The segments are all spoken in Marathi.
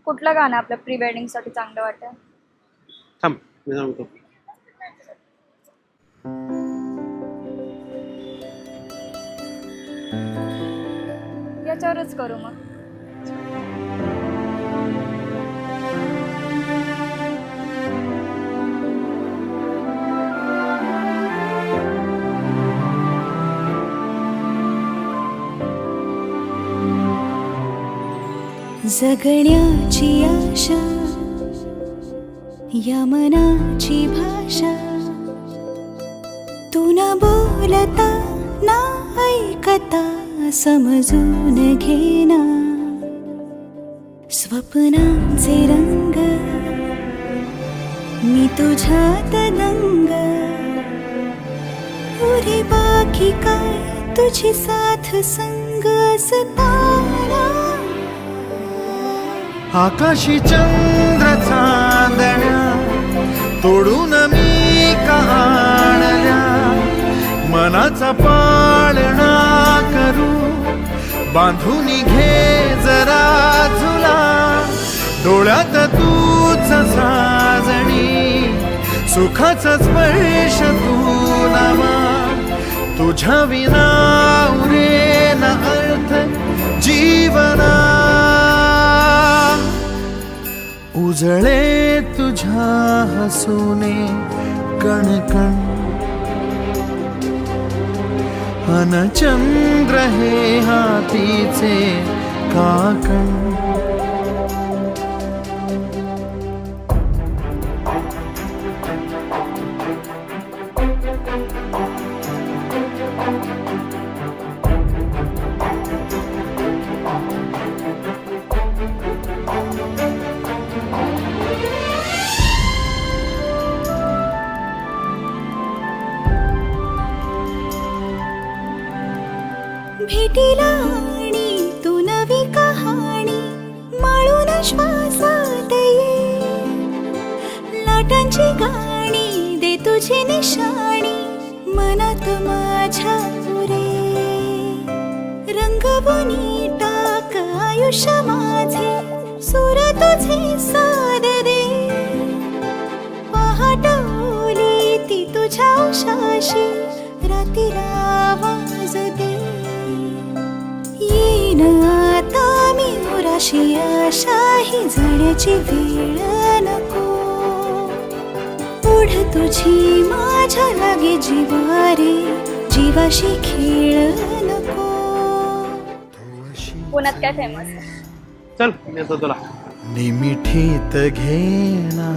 कुठलं गाणं आपल्या प्री वेडिंग साठी चांगलं वाटतं? थांब मी सांगतो. याच्यावरच करू मग. जगण्याची आशा या मनाची भाषा तू न बोलता ना ऐकता समजून घेना स्वप्नांचे रंग मी तुझ्यात दंग पुरी बाकी काय तुझी साथ संग असताना आकाशी चंद्र चांदण्या तोडून मी कहाणल्या मनाचा पाळणा करू बांधून घे जरा झुला डोळ्यात तूच साजणी सुखाचा स्पर्श तू नामा तुझ्या विना उरेन अर्थ जीवना उजळे तुझ्या हसूने कणकण अन चंद्र हे हातीचे काकण भेटीला आणि तू नवी कहाणी माळून श्वासात ये लाटांची गाणी दे तुझी निशाणी मनात माझ्या पुरे रंगवून टाक आयुष्य माझे सूर तुझे साद दे पहाटवली ती तुझ्या उशाशी रातीला आवाज दे येईन आता मी उराशी आशाही जाण्याची वेळ नको पुढ तुझी माझ्या लागे जीवारे जीवाशी खेळ नको पुण्यात काय फेमस? चल मी येतो तुला. निमिठीत घेना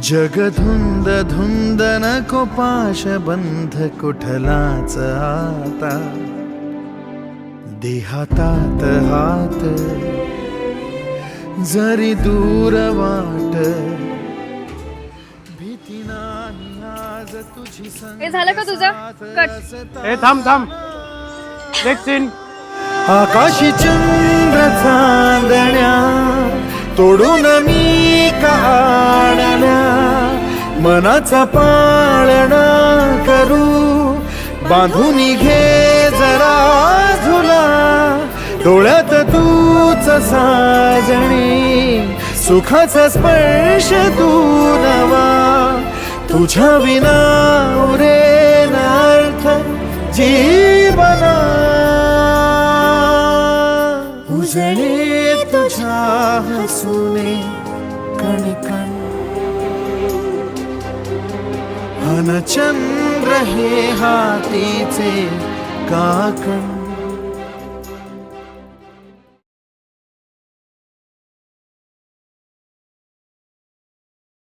जग धुंद धुंद नको पाश बंध कुठलाच आता देहातात हात जरी दूर वाट भीती नाही आज तुझी हे झालं का तुझं? कट. ए थांब थांब नेक्स्ट सीन. आकाशी चंद्र चांदण्या तोडून मी काढल्या मनाचा पाळणा करू बांधून घे जरा झुला डोळ्यात तूच साजणी सुखाचा स्पर्श तू नवा तुझ्या विना उरेन अर्थ जीवना उजळे तुझ्या हसूने कणकण अन चंद्र हे हातीचे काकण